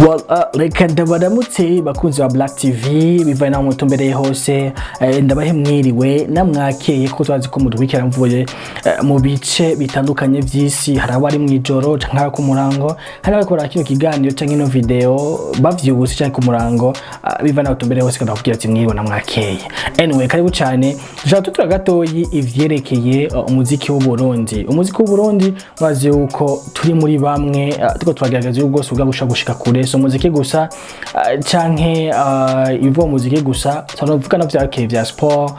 Well, reka ndabaramutse bakunzi ba Black TV bivaye naho mutumbereye hose ndabahe mwiriwe namwakeye ko twazi ko mudubikira mvuye mu bice bitandukanye vy'isi hari abari mwijoro canka ku murango hari abakora kino kiganiro canke no video bavyubuse canke ku murango bivaye naho mutumbereye hose kandi bakubwira ati mwiriwe namwakeye. Anyway, karibu cyane dushaka tutura gatoyi ivyerekeye umuziki w'u Burundi. Umuziki w'u Burundi mwazi yuko turi muri bamwe tuko twagerageza ubwose gushika kure so muziki gusa canke ivo muziki gusa turavuga na vyakeye vya sport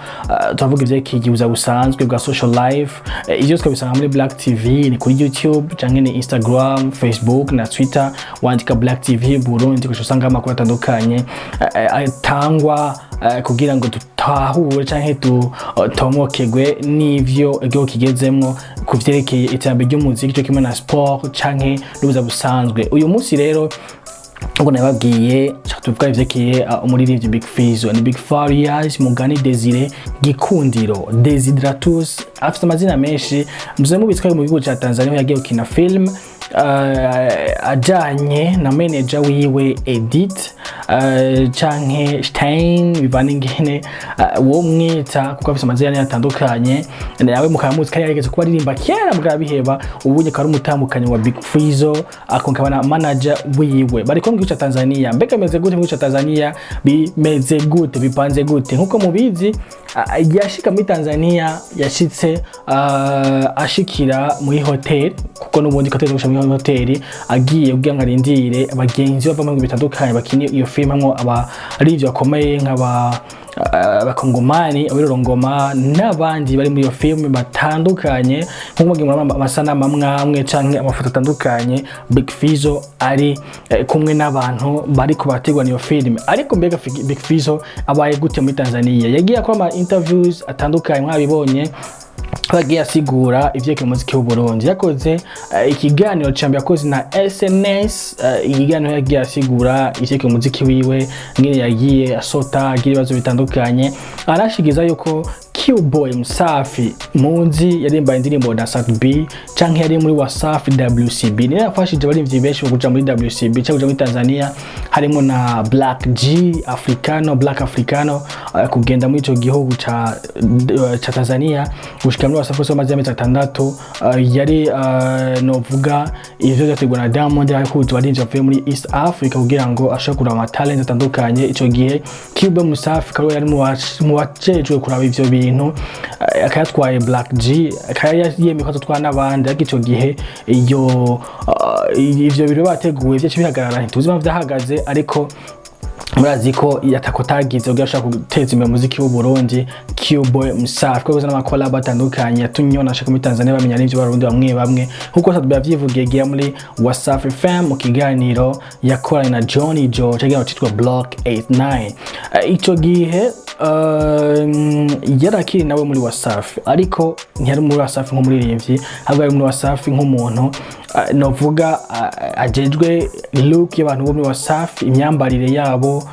turavuga ivyekigiuza busanzwe bwa social life ivyo twabisanga muri Black TV ni kuri YouTube canke ni Instagram, Facebook na Twitter wandika Black TV Burundi kushosanga amakuru atandukanye atangwa kugira ngo tutahure canke tomokegwe n'ivyo egyo kigezemwo kuvyerekeye iterambere ry'umuziki cyo kimwe na sport canke n'ubuza busanzwe. Uyu munsi rero ngo nababwiye tuvuga ivyerekeye umuririmbyi Big Fizzo ni Big Farias Mugani Desire Gikundiro Desidratus afite amazina menshi muze mubitwaye mu gihugu ca Tanzania yagiye gukina film ajanye na manager wiwe Edit canke Stein bivana ingene wo mwita kuko afite amazina atandukanye nawe mukamutse kari yarigeze kuba aririmba kera mugabiheba ubunye kari umutambukanye wa Big Fizzo akonkabana manager wiwe bari ko mu gihugu ca Tanzania mbega meze gute mu gihugu ca Tanzania bimeze gute bipanze gute nkuko mubizi yashika muri Tanzania yashitse ashikira muri hotel kuko nubundi kateze gusha muri hotel agiye kugira ngo arindire abagenzi bava mu bitandukanye bakini iyo film nko abarivyo akomeye nk'abakongomani abirorongoma n'abandi bari muri iyo film batandukanye nko mugiye amasanamu amwe canke amafoto atandukanye Big Fizzo ari kumwe n'abantu bari kubategwa niyo film ariko mbega Big Fizzo abaye gute muri Tanzania yagiye akora interviews atandukanye mwabibonye bagiye asigura ivyeke muziki w'u Burundi yakoze ikiganiro cyambye yakoze na SNS ikiganiro yagiye asigura ivyeke muziki wiwe ngene yagiye asota agira ibibazo bitandukanye arashigiza yuko Bwoy Msafi munzi yarimba indirimbo na Sat B canke yari muri Wasafi WCB ni yafashije barimvyi benshi kuja muri WCB cyangwa muri Tanzania harimo na Black Africano kugenda muri ico gihugu ca Tanzania gushika muri Wasafi so mazi ya 6 yari novuga ivyo byategwa na Diamond yakuze barinje avuye muri East Africa kugira ngo ashakura ama talent atandukanye ico gihe Bwoy Msafi karo yari mu wacejwe kuraba ivyo bintu akayatwaye Black G akayiyemeye ko twa nabandi ariko gihe iyo ivyo biro bateguye byo bihagarara ntuzi impamvu byahagaze ariko murazi ko yatakotagize ubwo ashaka guteza imbere muziki w'u Burundi Bwoy Msafi ko bazana amakola batandukanye yatunyona ashaka muri Tanzania bamenya n'ivyo barundi bamwe kuko satubavyivugiye giye muri Wasafi FM mu kiganiro yakoranye na Johnny Joe cyangwa cyitwa Block 89 ico gihe yarakiri nawe muri Wasafi ariko ntiyari muri Wasafi nko muririmbyi ahubwo ari muri Wasafi nk'umuntu novuga ajejwe look y'abantu bo muri Wasafi imyambarire yabo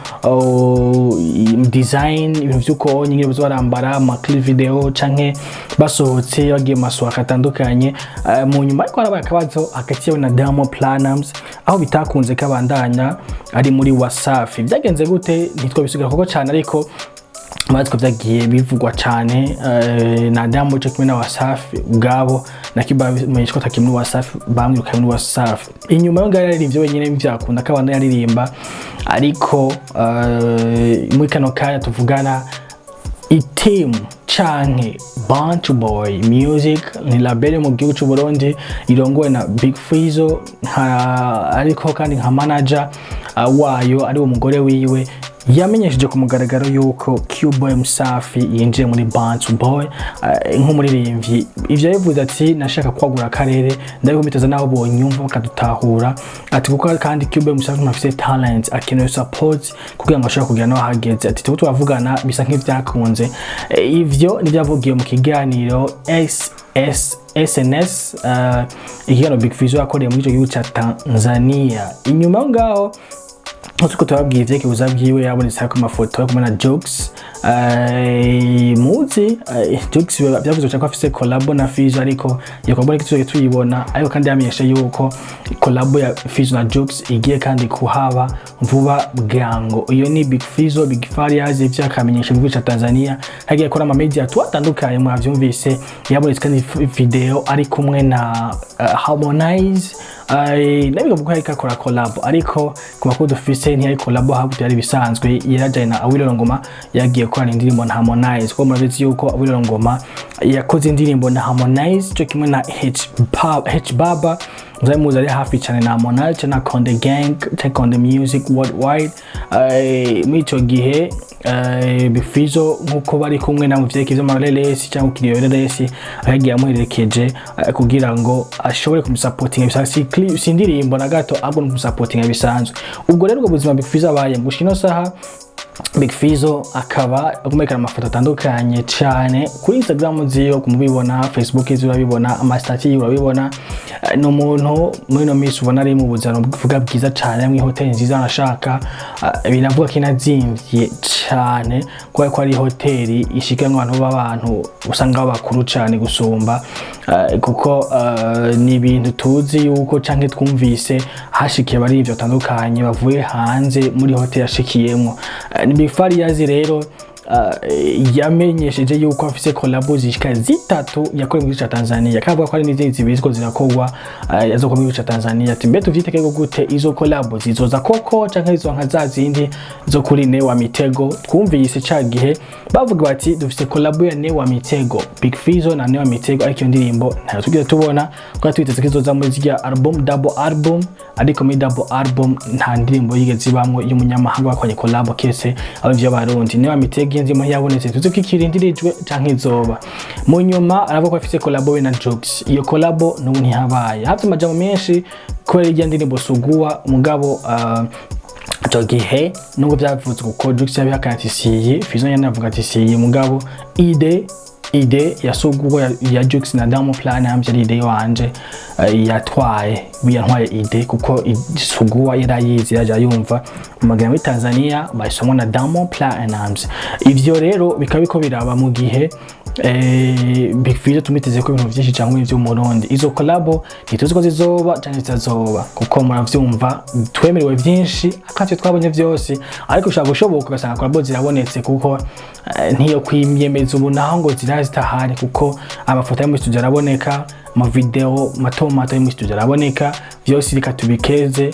design ibintu vyuko nyine buzo barambara ama clip video canke basohotse bagiye maswaka atandukanye mu nyuma ariko harabaye akabazo hagati na Diamond Platnumz aho bitakunze kabandanya ari muri Wasafi byagenze gute nitwo bisigira koko cyane ariko matko vyagiye bivugwa cyane na Diamond cyo kimwe na Wasafi ubwabo nakibamenyesha ko takimwe Wasafi bamwiruka muri Wasafi inyuma yo ngari ivyo wenyine byakunda kabanda yaririmba ariko muri kano kanya tuvugana team canke Bantu Bwoy Music ni label mu gihugu cy'u Burundi irongowe na Big Fizzo ariko kandi nka manager wayo ari umugore wiwe yamenyesheje ku mugaragaro yuko Bwoy Msafi yinjiye muri Bantu Bwoy nk'umuririmbyi ivyo yavuze ati nashaka kwagura akarere ndabikomitaza naho bonyumva bakadutahura ati kuko kandi Bwoy Msafi afite talent akeneye support kugira ngo ashobore kugira no hageze ati tuvugana bisa nk'ivyakunze ivyo nivyavugiye mu kiganiro SNS igihano Big Fizzo yakoreye muri ico gihugu ca Tanzania inyuma ngaho tuko turabwiye ivyeke uzabwiwe yabonetse ku mafoto kumwe na jokes muzi Jux byavuze cyane ko afise collab na Fizzo ariko yakobo n'ikituye tuyibona ariko kandi yamenyesha yuko collab ya Fizzo na Jux igiye kandi kuhaba vuba bwango. Iyo ni Big Fizzo Big Farias ivyakamenyesha mu gihugu ca Tanzania hagiye kora ama media twatandukanye mwavyumvise yabonetse kandi video ari kumwe na Harmonize nabiga vuga ko akora collab ariko ku makuru dufise ntiyari collab habu byari bisanzwe yarajaye na Awilo Ngoma yagiye gukora indirimbo na Harmonize ko murabizi yuko Awilo Ngoma yakoze indirimbo na Harmonize cyo kimwe na H Baba muzamuza ari hafi cyane na Harmonize na Konde Gang take on the music worldwide mico gihe Big Fizzo nkuko bari kumwe na muvyeke vy'amarelesi cyangwa kiriyerelesi agiye amuherekeje kugira ngo ashobore kumusupportinga bisasi sindirimbo na gato ahubwo no kumusupportinga bisanzwe. Ubwo rero ubwo buzima Big Fizzo abaye ngushino saha Big Fizzo akaba agumekana amafoto atandukanye cyane kuri Instagram ziyo kumubibona, Facebook ziyo urabibona, amastati urabibona. No muntu muri no miss ubona ari mu buzano bvuga bwiza cyane mu hotel nziza anashaka binavuga kinazimvye cyane ko ari hoteli ishikanwa abantu b'abantu usanga bakuru cyane gusumba kuko ni ibintu tuzi yuko canke twumvise hashikiye bari ivyo atandukanye bavuye hanze muri hotel yashikiyemo. Ni Big Farias rero yamenyesheje yuko afise collab zishika zitatu yakore mu gihugu ca Tanzania kavuga ko ari n'izindi zibiziko zirakorwa yazo mu gihugu ca Tanzania ati mbe tuvyiteke gute izo collab zizoza koko canke izo nka zazindi zo kuri ne wa mitego twumvise ca gihe bavuga bati dufise collab ya ne wa mitego Big Fizzo na ne wa mitego ariko ndirimbo ntayo tugiye tubona ko twiteze kizoza muri zirya album double album ariko muri double album nta ndirimbo yigeze bamwe y'umunyamahanga bakonye collab kese abavyo barundi ne wa mitego nzimo yabonetse tuzi ko ikirindirijwe canke izoba mu nyuma aravuga ko afise collab na Jux. Iyo collab n'ubu ntihabaye hafi amajambo menshi ko irya ndirimbo suguwa umugabo gihe nubwo byavutse kuko Jux yabihakanatisiye Fizzo yanavuga ati siye mugabo ide yasuguwa ya Jux na Diamond Platnumz ari ide wanje yatwaye ide kuko suguwa yarayizi yaje yumva umugabo muri Tanzania bayisomwa na Diamond Platnumz. Ivyo rero bikabiko biraba mu gihe Big Fizzo tumiteze ko ibintu byinshi cyangwa ivyo mu Burundi izo collab ntituzi ko zizoba cyane zitazoba kuko muravyumva twemerewe byinshi akavyo twabonye byose ariko ushaka gushoboka ugasanga collab zirabonetse kuko ntiyo kwimyemeza ubu naho ngo zirazitahari kuko amafoto yo muri studio araboneka ama video mato yo muri studio araboneka byose bikatubikeze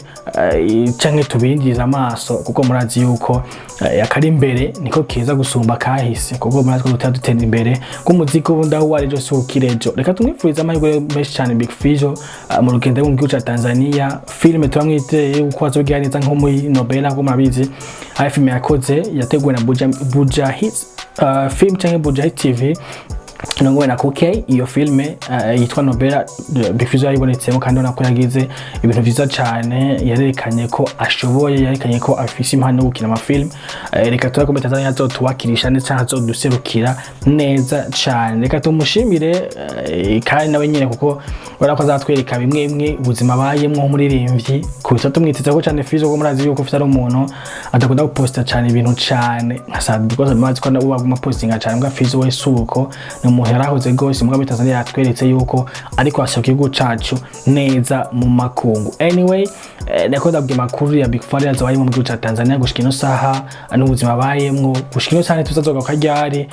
canke tubindiza amaso kuko murazi yuko yakari imbere niko keza gusumba kahise kuko murazi ko tutadutenda imbere kumuziki ubunda aho wari jose ukirejo. Reka tumwifuriza amahirwe menshi cyane Big Fizzo mu rugendo mu gihugu ca Tanzania. Filme turamwiteye uko azogira neza nko muri Nobela ngo murabizi ari filme yakoze yateguwe na Buja Hits film canke Buja Hits TV nongwe na kuke iyo filme yitwa Nobela Big Fizzo yayibonetsemo kandi nako yagize ibintu vyiza cyane yarerekanye ko ashoboye yerekanye ko afise impano yo gukina ama film. Reka tura ko Tanzania azotuwakirisha neza cyangwa azoduserukira neza cyane. Reka tumushimire kandi nawe nyene kuko barako azatwereka bimwe ubuzima bayemwo umuririmbyi kuko tumwiteze ko cyane Fizzo ko murazi yuko ufite ari umuntu adakunda guposta cyane ibintu cyane nkasabe because mazi ko nawe baguma postinga cyane mbwa Fizzo we suko muherahoze gose mugabo Tanzania yatweretse yuko ariko ashoka igihugu cacu neza mu makungu. Anyway nako ndabwiye makuru ya Big Farias abaye mu gihugu ca Tanzania gushikino saha n'ubuzima bayemwo gushikino saha tuzazoga karyari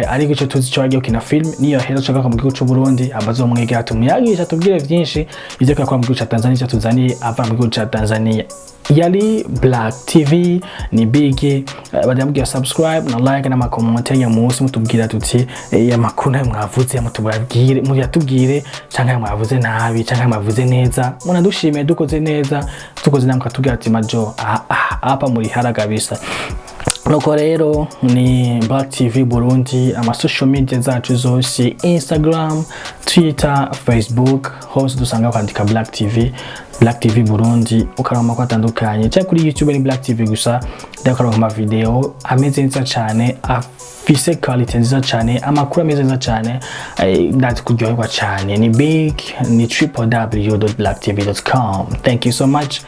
ariko ico tuzi cyo yagiye kina film niyo hera cyo mu gihugu c'u Burundi abazomwegera tumyagisha tubwire byinshi ivyo kwa mu gihugu ca Tanzania tuzaniye ava mu gihugu ca Tanzania. Yali Black TV ni big badamubwira subscribe na like na comment ya munsi mutubwira tuti ya makuru mwavuze mutubwire muyatubwire canke mwavuze nabi canke mwavuze neza munadushime dukoze neza tukoze namwe katubwira ati majo hapa muri haragabisa. Nuko rero ni Black TV Burundi ama social media zacu zose Instagram, Twitter, Facebook hose dusanga kwandika Black TV Burundi ukarama kwatandukanye cyane kuri YouTube ni Black TV gusa ndakaranga ama video ameze neza cyane afise quality nziza cyane amakuru ameze neza cyane ndazi kuryoherwa cyane ni big ni www.blacktv.com. Thank you so much.